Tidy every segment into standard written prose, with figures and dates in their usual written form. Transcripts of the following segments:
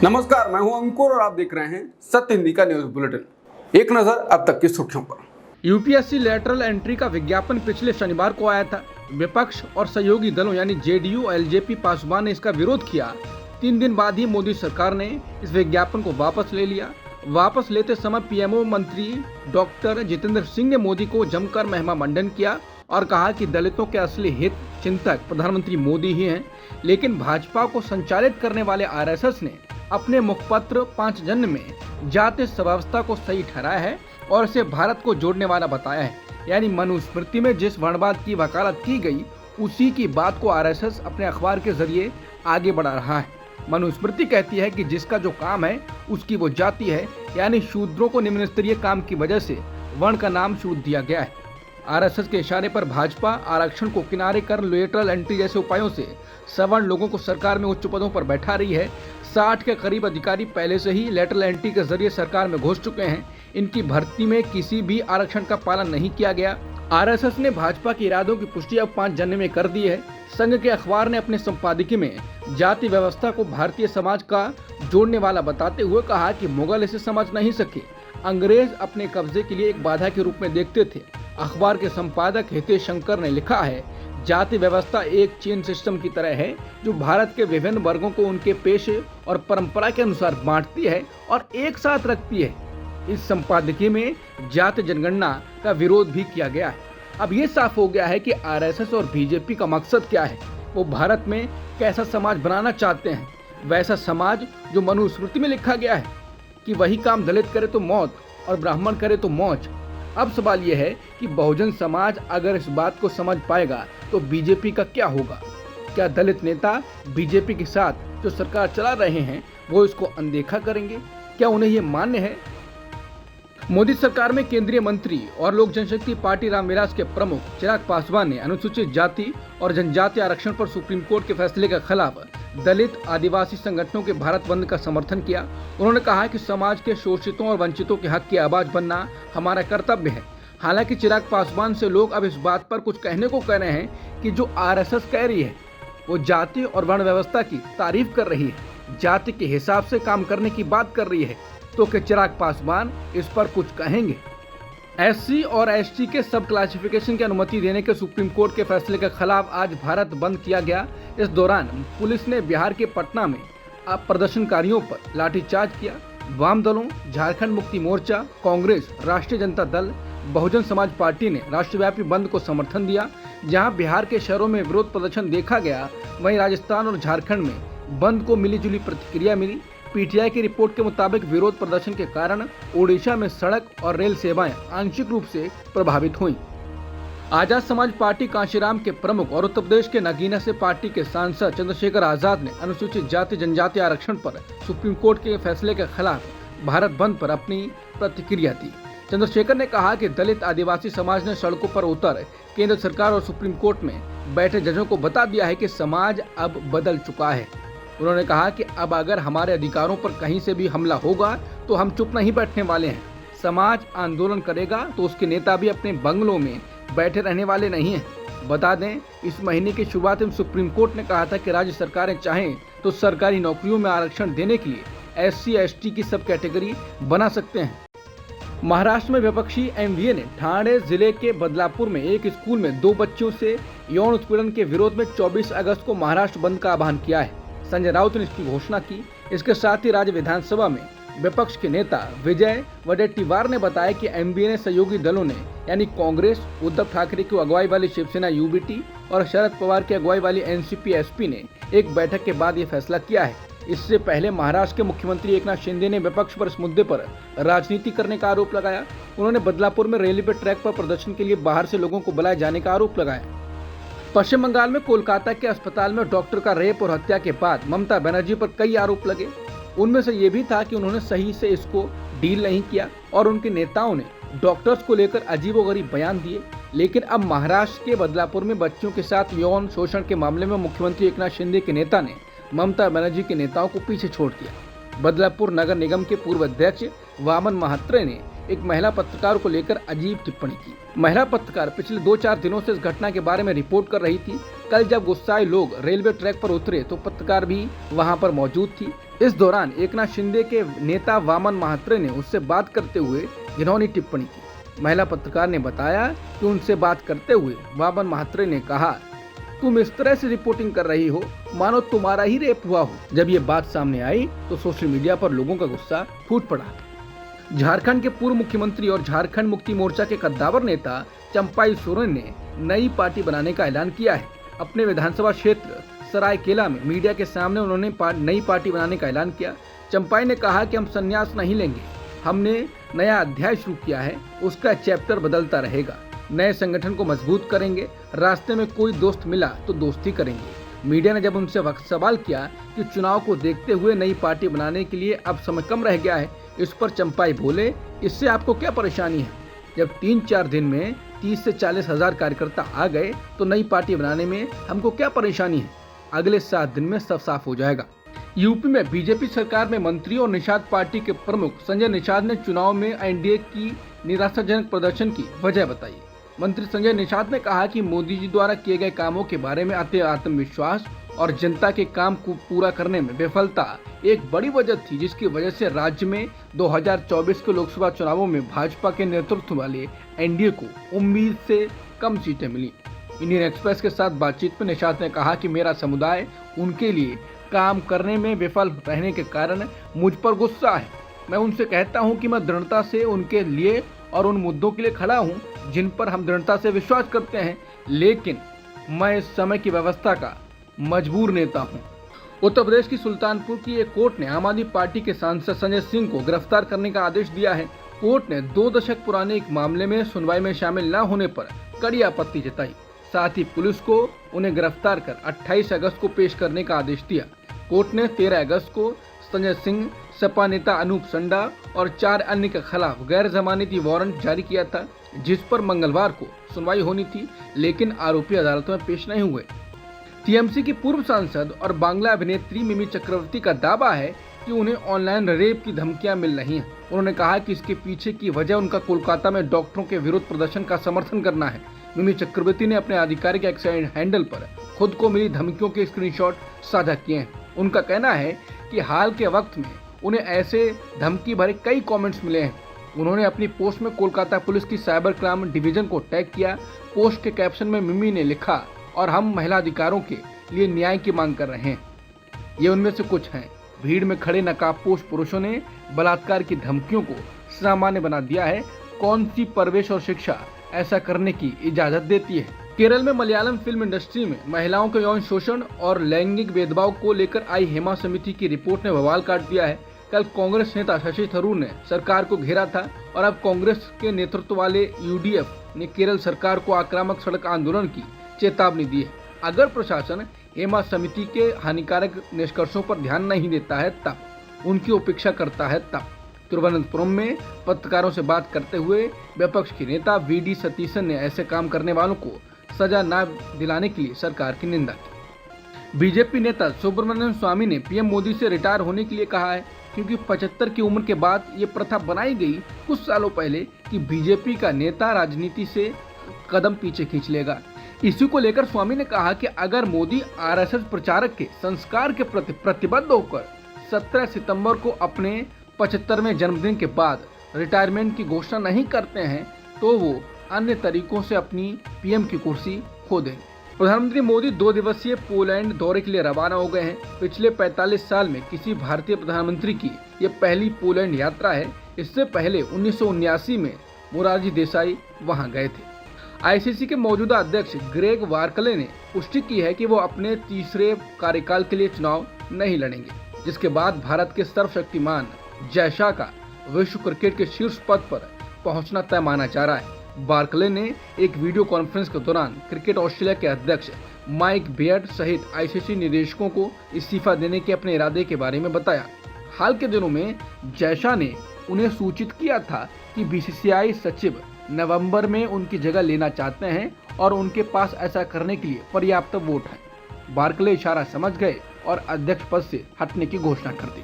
नमस्कार, मैं हूं अंकुर और आप देख रहे हैं सत्य हिंदी का न्यूज बुलेटिन। एक नजर अब तक की सुर्खियों पर। यूपीएससी लेटरल एंट्री का विज्ञापन पिछले शनिवार को आया था। विपक्ष और सहयोगी दलों यानी जेडीयू और एलजेपी पासवान ने इसका विरोध किया। 3 दिन बाद ही मोदी सरकार ने इस विज्ञापन को वापस ले लिया। वापस लेते समय पीएमओ मंत्री डॉक्टर जितेंद्र सिंह ने मोदी को जमकर महिमा मंडन किया और कहा कि दलितों के असली हित चिंतक प्रधानमंत्री मोदी ही हैं। लेकिन भाजपा को संचालित करने वाले आरएसएस ने अपने मुखपत्र 5 जन्म में जाति व्यवस्था को सही ठहराया है और इसे भारत को जोड़ने वाला बताया है। यानी मनुस्मृति में जिस वर्णवाद की वकालत की गई उसी की बात को आरएसएस अपने अखबार के जरिए आगे बढ़ा रहा है। मनुस्मृति कहती है कि जिसका जो काम है उसकी वो जाति है, यानी शूद्रों को निम्न स्तरीय काम की वजह से वर्ण का नाम शूद्र दिया गया है। आरएसएस के इशारे पर भाजपा आरक्षण को किनारे कर लेटरल एंट्री जैसे उपायों से सवर्ण लोगों को सरकार में उच्च पदों पर बैठा रही है। 60 के करीब अधिकारी पहले से ही लेटरल एंट्री के जरिए सरकार में घुस चुके हैं। इनकी भर्ती में किसी भी आरक्षण का पालन नहीं किया गया। आरएसएस ने भाजपा के इरादों की पुष्टि अब 5 जन्म में कर दी है। संघ के अखबार ने अपने संपादकीय में जाति व्यवस्था को भारतीय समाज का जोड़ने वाला बताते हुए कहा कि मुगल इसे समझ नहीं सके, अंग्रेज अपने कब्जे के लिए एक बाधा के रूप में देखते थे। अखबार के संपादक हितेश शंकर ने लिखा है, जाति व्यवस्था एक चेन सिस्टम की तरह है जो भारत के विभिन्न वर्गों को उनके पेशे और परंपरा के अनुसार बांटती है और एक साथ रखती है। इस संपादकीय में जाति जनगणना का विरोध भी किया गया है। अब ये साफ हो गया है कि आरएसएस और बीजेपी का मकसद क्या है। वो भारत में कैसा समाज बनाना चाहते हैं, वैसा समाज जो मनुस्मृति में लिखा गया है कि वही काम दलित करे तो मौत और ब्राह्मण करे तो मौज। अब सवाल यह है कि बहुजन समाज अगर इस बात को समझ पाएगा तो बीजेपी का क्या होगा। क्या दलित नेता बीजेपी के साथ जो सरकार चला रहे हैं वो इसको अनदेखा करेंगे? क्या उन्हें ये मान्य है? मोदी सरकार में केंद्रीय मंत्री और लोक जनशक्ति पार्टी रामविलास के प्रमुख चिराग पासवान ने अनुसूचित जाति और जनजाति आरक्षण पर सुप्रीम कोर्ट के फैसले के खिलाफ दलित आदिवासी संगठनों के भारत बंद का समर्थन किया। उन्होंने कहा कि समाज के शोषितों और वंचितों के हक की आवाज बनना हमारा कर्तव्य है। हालांकि चिराग पासवान से लोग अब इस बात पर कुछ कहने को कह रहे हैं कि जो आरएसएस कह रही है वो जाति और वर्ण व्यवस्था की तारीफ कर रही है, जाति के हिसाब से काम करने की बात कर रही है, तो क्या चिराग पासवान इस पर कुछ कहेंगे? एससी और एसटी के सब क्लासिफिकेशन की अनुमति देने के सुप्रीम कोर्ट के फैसले के खिलाफ आज भारत बंद किया गया। इस दौरान पुलिस ने बिहार के पटना में प्रदर्शनकारियों पर लाठीचार्ज किया। वाम दलों, झारखंड मुक्ति मोर्चा, कांग्रेस, राष्ट्रीय जनता दल, बहुजन समाज पार्टी ने राष्ट्रव्यापी बंद को समर्थन दिया। जहां बिहार के शहरों में विरोध प्रदर्शन देखा गया, वहीं राजस्थान और झारखंड में बंद को मिलीजुली प्रतिक्रिया मिली। पीटीआई की रिपोर्ट के मुताबिक विरोध प्रदर्शन के कारण ओडिशा में सड़क और रेल सेवाएं आंशिक रूप से प्रभावित हुईं। आजाद समाज पार्टी कांशीराम के प्रमुख और उत्तर प्रदेश के नगीना से पार्टी के सांसद चंद्रशेखर आजाद ने अनुसूचित जाति जनजाति आरक्षण पर सुप्रीम कोर्ट के फैसले के खिलाफ भारत बंद पर अपनी प्रतिक्रिया दी। चंद्रशेखर ने कहा कि दलित आदिवासी समाज ने सड़कों पर उतर केंद्र सरकार और सुप्रीम कोर्ट में बैठे जजों को बता दिया है कि समाज अब बदल चुका है। उन्होंने कहा कि अब अगर हमारे अधिकारों पर कहीं से भी हमला होगा तो हम चुप नहीं बैठने वाले हैं। समाज आंदोलन करेगा तो उसके नेता भी अपने बंगलों में बैठे रहने वाले नहीं हैं। बता दें, इस महीने की शुरुआत में सुप्रीम कोर्ट ने कहा था कि राज्य सरकारें चाहें तो सरकारी नौकरियों में आरक्षण देने के लिए एससी एसटी की सब कैटेगरी बना सकते हैं। महाराष्ट्र में विपक्षी एमवीए ने ठाणे जिले के बदलापुर में एक स्कूल में 2 बच्चियों से यौन उत्पीड़न के विरोध में 24 अगस्त को महाराष्ट्र बंद का आह्वान किया है। संजय राउत ने इसकी घोषणा की। इसके साथ ही राज्य विधानसभा में विपक्ष के नेता विजय वडेट्टीवार ने बताया कि एमवीए ने सहयोगी दलों ने यानी कांग्रेस, उद्धव ठाकरे की अगुवाई वाली शिवसेना यूबीटी और शरद पवार की अगुवाई वाली एनसीपी एसपी ने एक बैठक के बाद ये फैसला किया है। इससे पहले महाराष्ट्र के मुख्यमंत्री एकनाथ शिंदे ने विपक्ष पर इस मुद्दे पर राजनीति करने का आरोप लगाया। उन्होंने बदलापुर में रेलवे ट्रैक पर प्रदर्शन के लिए बाहर से लोगों को बुलाए जाने का आरोप लगाया। पश्चिम बंगाल में कोलकाता के अस्पताल में डॉक्टर का रेप और हत्या के बाद ममता बनर्जी पर कई आरोप लगे। उनमें से ये भी था कि उन्होंने सही से इसको डील नहीं किया और उनके नेताओं ने डॉक्टर्स को लेकर अजीबोगरीब बयान दिए। लेकिन अब महाराष्ट्र के बदलापुर में बच्चियों के साथ यौन शोषण के मामले में मुख्यमंत्री एकनाथ शिंदे के नेता ने ममता बनर्जी के नेताओं को पीछे छोड़ दिया। बदलापुर नगर निगम के पूर्व अध्यक्ष वामन महात्रे ने एक महिला पत्रकार को लेकर अजीब टिप्पणी की। महिला पत्रकार पिछले 2-4 दिनों से इस घटना के बारे में रिपोर्ट कर रही थी। कल जब गुस्साए लोग रेलवे ट्रैक पर उतरे तो पत्रकार भी वहां पर मौजूद थी। इस दौरान एकनाथ शिंदे के नेता वामन महात्रे ने उससे बात करते हुए घिनौनी टिप्पणी की। महिला पत्रकार ने बताया कि उनसे बात करते हुए वामन महात्रे ने कहा, तुम इस तरह से रिपोर्टिंग कर रही हो मानो तुम्हारा ही रेप हुआ हो। जब ये बात सामने आई तो सोशल मीडिया पर लोगों का गुस्सा फूट पड़ा। झारखंड के पूर्व मुख्यमंत्री और झारखंड मुक्ति मोर्चा के कद्दावर नेता चंपाई सोरेन ने नई पार्टी बनाने का ऐलान किया है। अपने विधानसभा क्षेत्र सरायकेला में मीडिया के सामने उन्होंने नई पार्टी बनाने का ऐलान किया। चंपाई ने कहा कि हम संन्यास नहीं लेंगे, हमने नया अध्याय शुरू किया है, उसका चैप्टर बदलता रहेगा। नए संगठन को मजबूत करेंगे, रास्ते में कोई दोस्त मिला तो दोस्ती करेंगे। मीडिया ने जब उनसे सवाल किया कि चुनाव को देखते हुए नई पार्टी बनाने के लिए अब समय कम रह गया है, इस पर चंपाई बोले, इससे आपको क्या परेशानी है? जब 3-4 दिन में 30 से 40 हजार कार्यकर्ता आ गए तो नई पार्टी बनाने में हमको क्या परेशानी है? अगले 7 दिन में सब साफ हो जाएगा। यूपी में बीजेपी सरकार में मंत्री और निषाद पार्टी के प्रमुख संजय निषाद ने चुनाव में एनडीए की निराशाजनक प्रदर्शन की वजह बताई। मंत्री संजय निषाद ने कहा कि मोदी जी द्वारा किए गए कामों के बारे में आत्मविश्वास और जनता के काम को पूरा करने में विफलता एक बड़ी वजह थी, जिसकी वजह से राज्य में 2024 के लोकसभा चुनावों में भाजपा के नेतृत्व वाले एनडीए को उम्मीद से कम सीटें मिली। इंडियन एक्सप्रेस के साथ बातचीत में निषाद ने कहा कि मेरा समुदाय उनके लिए काम करने में विफल रहने के कारण मुझ पर गुस्सा है। मैं उनसे कहता हूं कि मैं दृढ़ता से उनके लिए और उन मुद्दों के लिए खड़ा हूं जिन पर हम दृढ़ता से विश्वास करते हैं, लेकिन मैं इस समय की व्यवस्था का मजबूर नेता हूं। उत्तर प्रदेश की सुल्तानपुर की एक कोर्ट ने आम आदमी पार्टी के सांसद संजय सिंह को गिरफ्तार करने का आदेश दिया है। कोर्ट ने 2 दशक पुराने एक मामले में सुनवाई में शामिल न होने पर कड़ी आपत्ति जताई। साथ ही पुलिस को उन्हें गिरफ्तार कर 28 अगस्त को पेश करने का आदेश दिया। कोर्ट ने 13 अगस्त को संजय सिंह, सपा नेता अनूप संडा और 4 अन्य के खिलाफ गैर जमानती वारंट जारी किया था, जिस पर मंगलवार को सुनवाई होनी थी, लेकिन आरोपी अदालत में पेश नहीं हुए। टीएमसी की पूर्व सांसद और बांग्ला अभिनेत्री मिमी चक्रवर्ती का दावा है कि उन्हें ऑनलाइन रेप की धमकियां मिल रही हैं। उन्होंने कहा कि इसके पीछे की वजह उनका कोलकाता में डॉक्टरों के विरोध प्रदर्शन का समर्थन करना है। मिमी चक्रवर्ती ने अपने आधिकारिक एक्स हैंडल पर खुद को मिली धमकियों के स्क्रीनशॉट साझा किए हैं। उनका कहना है कि हाल के वक्त में उन्हें ऐसे धमकी भरे कई कमेंट्स मिले हैं। उन्होंने अपनी पोस्ट में कोलकाता पुलिस की साइबर क्राइम डिवीजन को टैग किया। पोस्ट के कैप्शन में मिमी ने लिखा, और हम महिला अधिकारों के लिए न्याय की मांग कर रहे हैं। ये उनमें से कुछ हैं। भीड़ में खड़े नकाबपोश पुरुषों ने बलात्कार की धमकियों को सामान्य बना दिया है। कौन सी परवरिश और शिक्षा ऐसा करने की इजाजत देती है? केरल में मलयालम फिल्म इंडस्ट्री में महिलाओं के यौन शोषण और लैंगिक भेदभाव को लेकर आई हेमा समिति की रिपोर्ट ने बवाल काट दिया है। कल कांग्रेस नेता शशि थरूर ने सरकार को घेरा था और अब कांग्रेस के नेतृत्व वाले यूडीएफ ने केरल सरकार को आक्रामक सड़क आंदोलन की चेतावनी दी है। अगर प्रशासन हेमा समिति के हानिकारक निष्कर्षों पर ध्यान नहीं देता है, तब उनकी उपेक्षा करता है, तब। तिरुवनंतपुरम में पत्रकारों से बात करते हुए विपक्ष के नेता वीडी सतीशन ने ऐसे काम करने वालों को सजा न दिलाने के लिए सरकार की निंदा की। बीजेपी नेता सुब्रमण्यम स्वामी ने पीएम मोदी से रिटायर होने के लिए कहा है, क्योंकि 75 की उम्र के बाद ये प्रथा बनाई गई कुछ सालों पहले कि बीजेपी का नेता राजनीति से कदम पीछे खींच लेगा। इसी को लेकर स्वामी ने कहा कि अगर मोदी आरएसएस प्रचारक के संस्कार के प्रति प्रतिबद्ध होकर 17 सितंबर को अपने 75वें जन्मदिन के बाद रिटायरमेंट की घोषणा नहीं करते हैं, तो वो अन्य तरीकों से अपनी पीएम की कुर्सी खो देंगे। प्रधानमंत्री मोदी 2 दिवसीय पोलैंड दौरे के लिए रवाना हो गए हैं। पिछले 45 साल में किसी भारतीय प्रधानमंत्री की ये पहली पोलैंड यात्रा है। इससे पहले 1979 में मोरारजी देसाई वहां गए थे। आईसीसी के मौजूदा अध्यक्ष ग्रेग वार्कले ने पुष्टि की है कि वो अपने तीसरे कार्यकाल के लिए चुनाव नहीं लड़ेंगे, जिसके बाद भारत के सर्वशक्तिमान जय शाह का विश्व क्रिकेट के शीर्ष पद पर पहुंचना तय माना जा रहा है। बार्कले ने एक वीडियो कॉन्फ्रेंस के दौरान क्रिकेट ऑस्ट्रेलिया के अध्यक्ष माइक बेयर्ड सहित आईसीसी निदेशकों को इस्तीफा देने के अपने इरादे के बारे में बताया। हाल के दिनों में जय शाह ने उन्हें सूचित किया था कि बीसीसीआई सचिव नवंबर में उनकी जगह लेना चाहते हैं और उनके पास ऐसा करने के लिए पर्याप्त वोट है। बार्कले इशारा समझ गए और अध्यक्ष पद से हटने की घोषणा कर दी।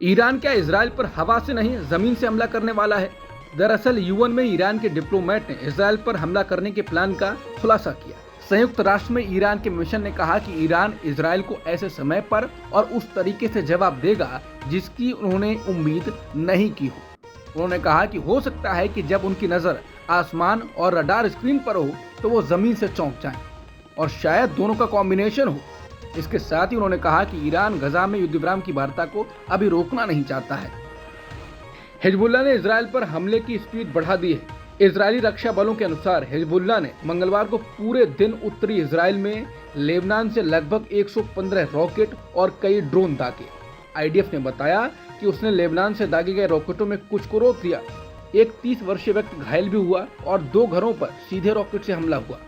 ईरान क्या इजराइल पर हवा से नहीं जमीन से हमला करने वाला है? दरअसल यूएन में ईरान के डिप्लोमेट ने इसराइल पर हमला करने के प्लान का खुलासा किया। संयुक्त राष्ट्र में ईरान के मिशन ने कहा कि ईरान इसराइल को ऐसे समय पर और उस तरीके से जवाब देगा जिसकी उन्होंने उम्मीद नहीं की हो। उन्होंने कहा कि हो सकता है कि जब उनकी नजर आसमान और रडार स्क्रीन पर हो तो वो जमीन से चौंक जाएं, और शायद दोनों का कॉम्बिनेशन हो। इसके साथ ही उन्होंने कहा कि ईरान गजा में युद्ध विराम की वार्ता को अभी रोकना नहीं चाहता है। हिजबुल्लाह ने इसराइल पर हमले की स्पीड बढ़ा दी है। इजरायली रक्षा बलों के अनुसार हिजबुल्लाह ने मंगलवार को पूरे दिन उत्तरी इसराइल में लेबनान से लगभग 115 रॉकेट और कई ड्रोन दागे। आईडीएफ ने बताया कि उसने लेबनान से दागे गए रॉकेटों में कुछ को रोक दिया। एक 30 वर्षीय व्यक्ति घायल भी हुआ और 2 घरों पर सीधे रॉकेट से हमला हुआ।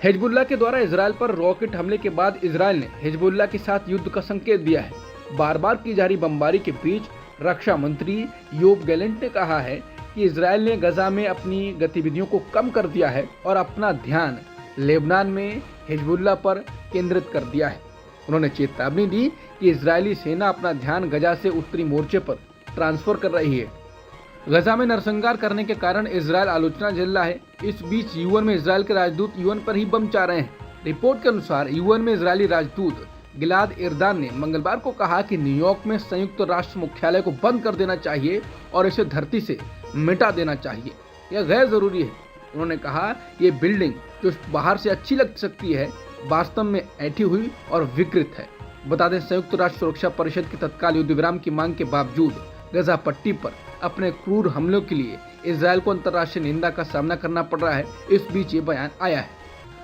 हिजबुल्लाह के द्वारा इसराइल पर रॉकेट हमले के बाद इसराइल ने हिजबुल्लाह के साथ युद्ध का संकेत दिया है। बार बार की जा रही बमबारी के बीच रक्षा मंत्री योब गैलेंट ने कहा है कि इसराइल ने गजा में अपनी गतिविधियों को कम कर दिया है और अपना ध्यान लेबनान में हिजबुल्लाह पर केंद्रित कर दिया है। उन्होंने चेतावनी दी कि इजरायली सेना अपना ध्यान गजा से उत्तरी मोर्चे पर ट्रांसफर कर रही है। गजा में नरसंहार करने के कारण इसराइल आलोचना झेल रहा है। इस बीच यूएन में इसराइल के राजदूत यूएन पर ही बम चाह रहे हैं। रिपोर्ट के अनुसार यूएन में इसराइली राजदूत गिलाद एरदान ने मंगलवार को कहा कि न्यूयॉर्क में संयुक्त राष्ट्र मुख्यालय को बंद कर देना चाहिए और इसे धरती से मिटा देना चाहिए। यह गैर जरूरी है। उन्होंने कहा ये बिल्डिंग जो बाहर से अच्छी लग सकती है वास्तव में ऐठी हुई और विकृत है। बता दें, संयुक्त राष्ट्र सुरक्षा परिषद की तत्काल युद्ध विराम की मांग के बावजूद गजा पट्टी पर अपने क्रूर हमलों के लिए इसराइल को अंतर्राष्ट्रीय निंदा का सामना करना पड़ रहा है। इस बीच ये बयान आया है।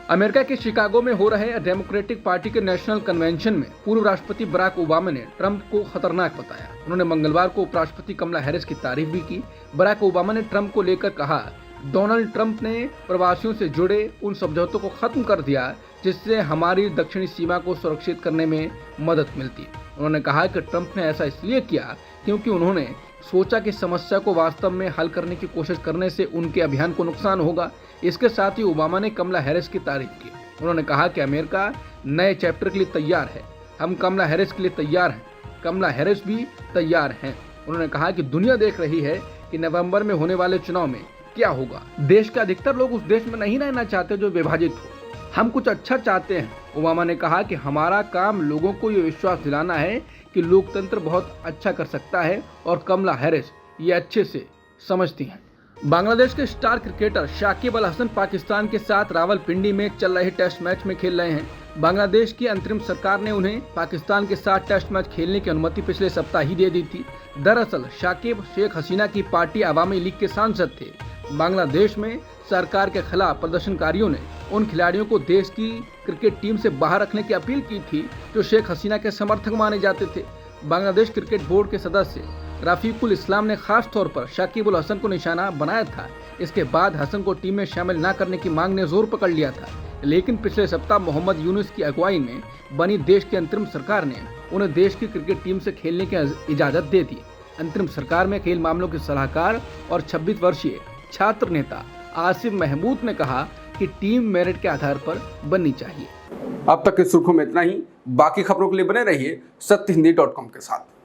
अमेरिका के शिकागो में हो रहे डेमोक्रेटिक पार्टी के नेशनल कन्वेंशन में पूर्व राष्ट्रपति बराक ओबामा ने ट्रंप को खतरनाक बताया। उन्होंने मंगलवार को उपराष्ट्रपति कमला हैरिस की तारीफ भी की। बराक ओबामा ने ट्रंप को लेकर कहा, डोनाल्ड ट्रंप ने प्रवासियों से जुड़े उन समझौतों को खत्म कर दिया जिससे हमारी दक्षिणी सीमा को सुरक्षित करने में मदद मिलती है। उन्होंने कहा कि ट्रंप ने ऐसा इसलिए किया क्योंकि उन्होंने सोचा कि समस्या को वास्तव में हल करने की कोशिश करने से उनके अभियान को नुकसान होगा। इसके साथ ही ओबामा ने कमला हैरिस की तारीफ की। उन्होंने कहा कि अमेरिका नए चैप्टर के लिए तैयार है। हम कमला हैरिस के लिए तैयार हैं। कमला हैरिस भी तैयार हैं। उन्होंने कहा कि दुनिया देख रही है कि नवंबर में होने वाले चुनाव में क्या होगा। देश के अधिकतर लोग उस देश में नहीं रहना चाहते जो विभाजित हो। हम कुछ अच्छा चाहते हैं। ओबामा ने कहा कि हमारा काम लोगों को ये विश्वास दिलाना है कि लोकतंत्र बहुत अच्छा कर सकता है और कमला हैरिस ये अच्छे से समझती हैं। बांग्लादेश के स्टार क्रिकेटर शाकिब अल हसन पाकिस्तान के साथ रावलपिंडी में चल रहे टेस्ट मैच में खेल रहे हैं। बांग्लादेश की अंतरिम सरकार ने उन्हें पाकिस्तान के साथ टेस्ट मैच खेलने की अनुमति पिछले सप्ताह ही दे दी थी। दरअसल शाकिब शेख हसीना की पार्टी अवामी लीग के सांसद थे। बांग्लादेश में सरकार के खिलाफ प्रदर्शनकारियों ने उन खिलाड़ियों को देश की क्रिकेट टीम से बाहर रखने की अपील की थी जो शेख हसीना के समर्थक माने जाते थे। बांग्लादेश क्रिकेट बोर्ड के सदस्य रफीकुल इस्लाम ने खास तौर पर शाकिब अल हसन को निशाना बनाया था। इसके बाद हसन को टीम में शामिल न करने की मांग ने जोर पकड़ लिया था, लेकिन पिछले सप्ताह मोहम्मद यूनुस की अगुवाई में बनी देश की अंतरिम सरकार ने उन्हें देश की क्रिकेट टीम से खेलने की इजाजत दे दी। अंतरिम सरकार में खेल मामलों के सलाहकार और 26 वर्षीय छात्र नेता आसिफ महमूद ने कहा कि टीम मेरिट के आधार पर बननी चाहिए। अब तक की सुर्खियों में इतना ही। बाकी खबरों के लिए बने रहिए सत्यहिंदी.com के साथ।